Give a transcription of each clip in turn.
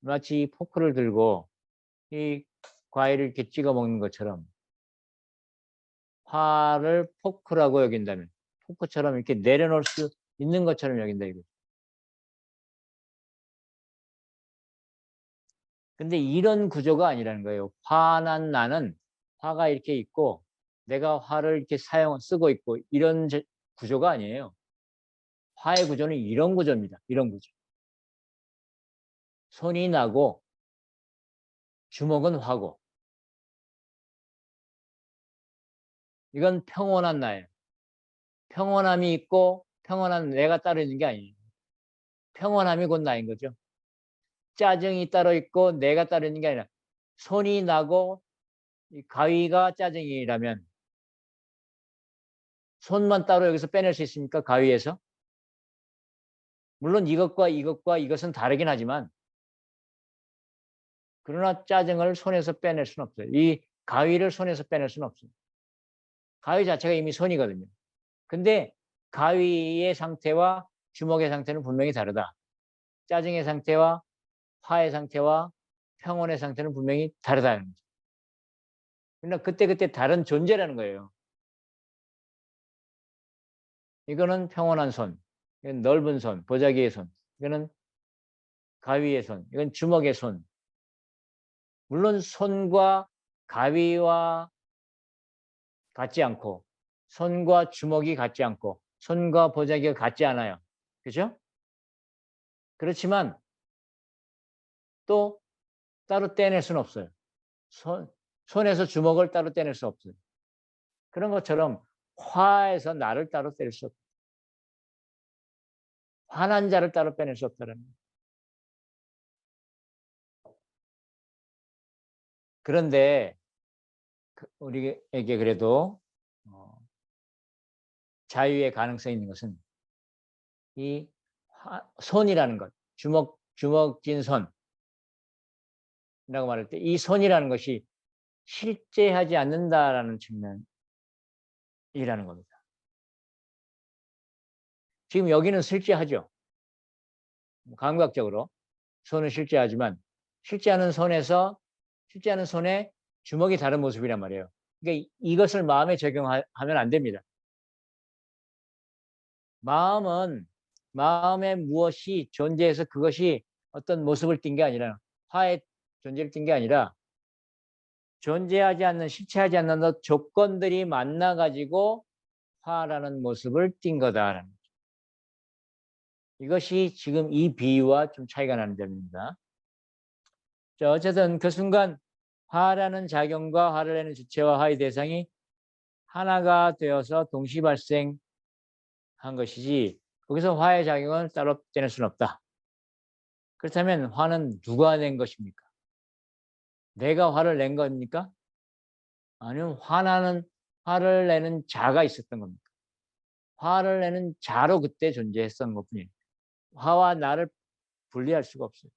마치 포크를 들고 이 과일을 이렇게 찍어 먹는 것처럼 화를 포크라고 여긴다면 포크처럼 이렇게 내려놓을 수 있는 것처럼 여긴다 이거죠. 근데 이런 구조가 아니라는 거예요. 화난 나는 화가 이렇게 있고 내가 화를 이렇게 쓰고 있고 이런 구조가 아니에요. 화의 구조는 이런 구조입니다. 이런 구조. 손이 나고 주먹은 화고 이건 평온한 나예요. 평온함이 있고 평온한 내가 따로 있는 게 아니에요. 평온함이 곧 나인 거죠. 짜증이 따로 있고 내가 따로 있는 게 아니라 손이 나고 가위가 짜증이라면 손만 따로 여기서 빼낼 수 있습니까? 가위에서? 물론 이것과 이것은 다르긴 하지만 그러나 짜증을 손에서 빼낼 수는 없어요. 이 가위를 손에서 빼낼 수는 없어요. 가위 자체가 이미 손이거든요. 근데 가위의 상태와 주먹의 상태는 분명히 다르다. 짜증의 상태와 화의 상태와 평온의 상태는 분명히 다르다는 거죠. 그러나 그때그때 다른 존재라는 거예요. 이거는 평온한 손, 이건 넓은 손, 보자기의 손, 이거는 가위의 손, 이건 주먹의 손. 물론 손과 가위와 같지 않고 손과 주먹이 같지 않고 손과 보자기가 같지 않아요. 그죠? 그렇지만 또 따로 떼낼 수는 없어요. 손에서 주먹을 따로 떼낼 수 없어요. 그런 것처럼 화에서 나를 따로 떼낼 수 없어요. 화난 자를 따로 빼낼 수 없다는 거예요. 그런데 우리에게 그래도 자유의 가능성이 있는 것은 이 손이라는 것, 주먹진 손이라고 말할 때 이 손이라는 것이 실제하지 않는다라는 측면이라는 겁니다. 지금 여기는 실제하죠. 감각적으로 손은 실제하지만 실제하는 손에 주먹이 다른 모습이란 말이에요. 그러니까 이것을 마음에 적용하면 안 됩니다. 마음에 무엇이 존재해서 그것이 어떤 모습을 띈 게 아니라 화의 존재를 띈 게 아니라 존재하지 않는 실체하지 않는 조건들이 만나 가지고 화라는 모습을 띈 거다라는 거죠. 이것이 지금 이 비유와 좀 차이가 나는 점입니다. 자, 어쨌든 그 순간 화라는 작용과 화를 내는 주체와 화의 대상이 하나가 되어서 동시 발생한 것이지 거기서 화의 작용을 따로 떼낼 수는 없다. 그렇다면 화는 누가 낸 것입니까? 내가 화를 낸 겁니까? 아니면 화를 내는 자가 있었던 겁니까? 화를 내는 자로 그때 존재했던 것뿐이에요. 화와 나를 분리할 수가 없어요.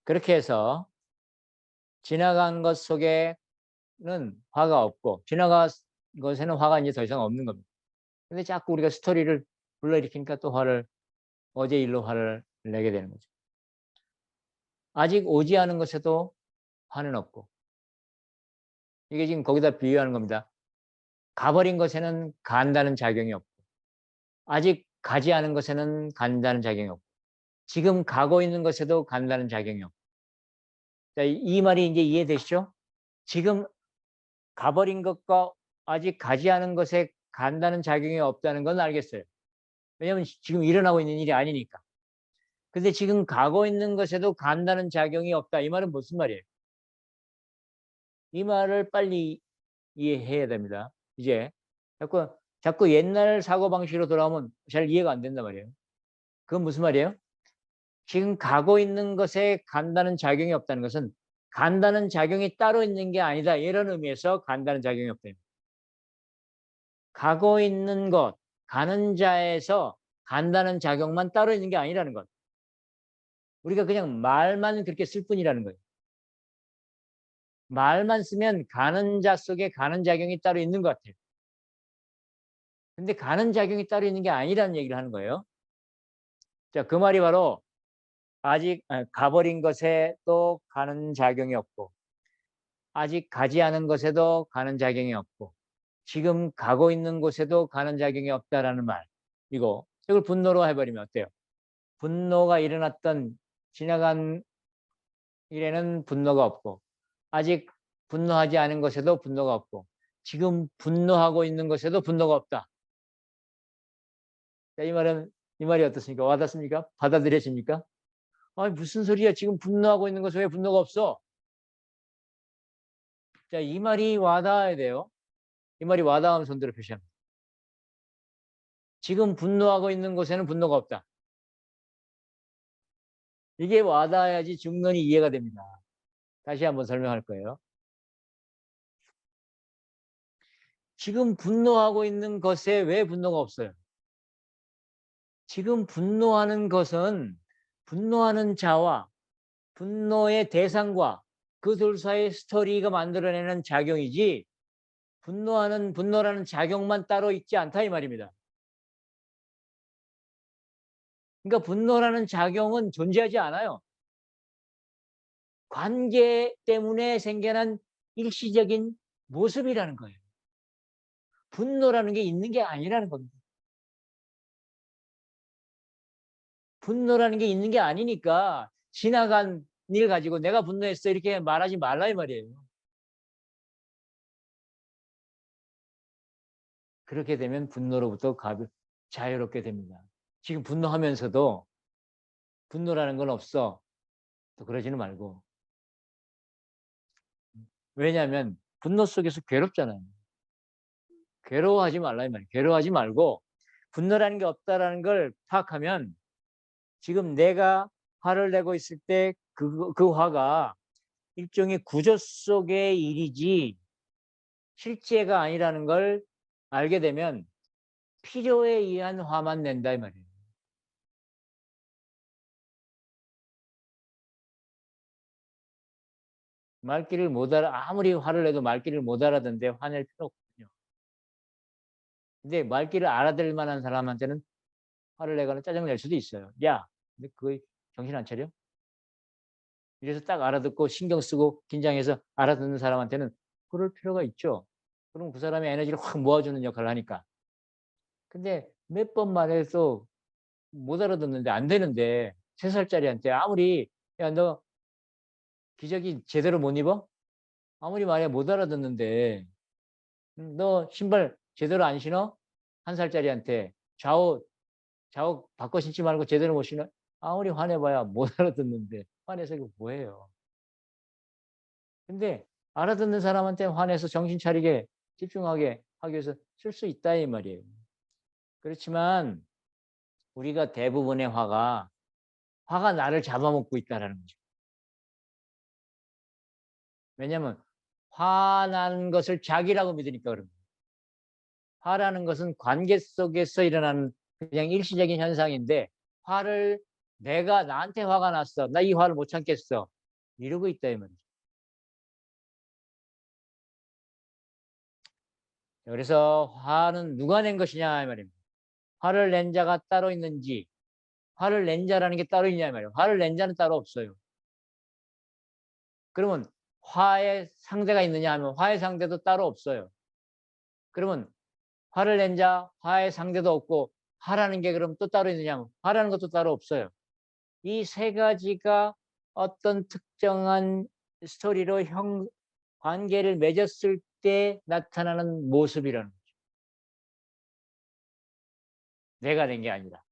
그렇게 해서 지나간 것 속에는 화가 없고 지나간 것에는 화가 이제 더 이상 없는 겁니다. 근데 자꾸 우리가 스토리를 불러일으키니까 또 어제 일로 화를 내게 되는 거죠. 아직 오지 않은 것에도 화는 없고 이게 지금 거기다 비유하는 겁니다. 가버린 것에는 간다는 작용이 없고 아직 가지 않은 것에는 간다는 작용이 없고 지금 가고 있는 것에도 간다는 작용이 없고 자, 이 말이 이제 이해되시죠? 지금 가버린 것과 아직 가지 않은 것에 간다는 작용이 없다는 건 알겠어요. 왜냐하면 지금 일어나고 있는 일이 아니니까. 근데 지금 가고 있는 것에도 간다는 작용이 없다. 이 말은 무슨 말이에요? 이 말을 빨리 이해해야 됩니다. 이제 자꾸 옛날 사고방식으로 돌아오면 잘 이해가 안 된단 말이에요. 그건 무슨 말이에요? 지금 가고 있는 것에 간다는 작용이 없다는 것은 간다는 작용이 따로 있는 게 아니다. 이런 의미에서 간다는 작용이 없다. 가고 있는 것, 가는 자에서 간다는 작용만 따로 있는 게 아니라는 것. 우리가 그냥 말만 그렇게 쓸 뿐이라는 거예요. 말만 쓰면 가는 자 속에 가는 작용이 따로 있는 것 같아요. 근데 가는 작용이 따로 있는 게 아니라는 얘기를 하는 거예요. 자, 그 말이 바로 아직 가버린 것에 또 가는 작용이 없고, 아직 가지 않은 것에도 가는 작용이 없고, 지금 가고 있는 곳에도 가는 작용이 없다라는 말. 이걸 분노로 해버리면 어때요? 분노가 일어났던 지나간 일에는 분노가 없고, 아직 분노하지 않은 것에도 분노가 없고, 지금 분노하고 있는 것에도 분노가 없다. 자, 이 말이 어떻습니까? 와닿습니까? 받아들여집니까? 아니, 무슨 소리야? 지금 분노하고 있는 것에 왜 분노가 없어? 자, 이 말이 와닿아야 돼요. 이 말이 와닿으면 손들어 표시합니다. 지금 분노하고 있는 곳에는 분노가 없다. 이게 와닿아야지 중론이 이해가 됩니다. 다시 한번 설명할 거예요. 지금 분노하고 있는 것에 왜 분노가 없어요? 지금 분노하는 것은 분노하는 자와 분노의 대상과 그 둘 사이의 스토리가 만들어내는 작용이지, 분노라는 작용만 따로 있지 않다 이 말입니다. 그러니까 분노라는 작용은 존재하지 않아요. 관계 때문에 생겨난 일시적인 모습이라는 거예요. 분노라는 게 있는 게 아니라는 겁니다. 분노라는 게 있는 게 아니니까 지나간 일 가지고 내가 분노했어 이렇게 말하지 말라 이 말이에요. 그렇게 되면 분노로부터 자유롭게 됩니다. 지금 분노하면서도 분노라는 건 없어. 또 그러지는 말고. 왜냐하면 분노 속에서 괴롭잖아요. 괴로워하지 말라 이 말이에요. 괴로워하지 말고 분노라는 게 없다라는 걸 파악하면 지금 내가 화를 내고 있을 때 그 화가 일종의 구조 속의 일이지 실제가 아니라는 걸 알게 되면 필요에 의한 화만 낸다 이 말이에요. 말귀를 못 아무리 화를 내도 말귀를 못 알아듣는데 화낼 필요 없거든요. 근데 말귀를 알아들 만한 사람한테는 화를 내거나 짜증낼 수도 있어요. 야, 근데 그거 정신 안 차려? 이래서 딱 알아듣고 신경 쓰고 긴장해서 알아듣는 사람한테는 그럴 필요가 있죠. 그럼 그 사람의 에너지를 확 모아주는 역할을 하니까. 근데 몇 번 말해서 못 알아듣는데 안 되는데 3살짜리한테 아무리 야, 너 기저귀 제대로 못 입어? 아무리 말해 못 알아듣는데 너 신발 제대로 안 신어? 1살짜리한테 좌우 바꿔 신지 말고 제대로 못 신어? 아무리 화내봐야 못 알아듣는데 화내서 이거 뭐예요? 근데 알아듣는 사람한테 화내서 정신 차리게 집중하게 하기 위해서 쓸 수 있다 이 말이에요. 그렇지만 우리가 대부분의 화가 나를 잡아먹고 있다라는 거죠. 왜냐하면 화난 것을 자기라고 믿으니까 그럽니다. 화라는 것은 관계 속에서 일어나는 그냥 일시적인 현상인데 화를 내가 나한테 화가 났어. 나 이 화를 못 참겠어. 이러고 있다 이 말이죠. 그래서 화는 누가 낸 것이냐 이 말입니다. 화를 낸 자가 따로 있는지, 화를 낸 자라는 게 따로 있냐 이 말이에요. 화를 낸 자는 따로 없어요. 그러면 화의 상대가 있느냐 하면 화의 상대도 따로 없어요. 그러면 화를 낸 자, 화의 상대도 없고 화라는 게 그럼 또 따로 있느냐 하면 화라는 것도 따로 없어요. 이 세 가지가 어떤 특정한 스토리로 관계를 맺었을 때 나타나는 모습이라는 거죠. 내가 낸 게 아니라.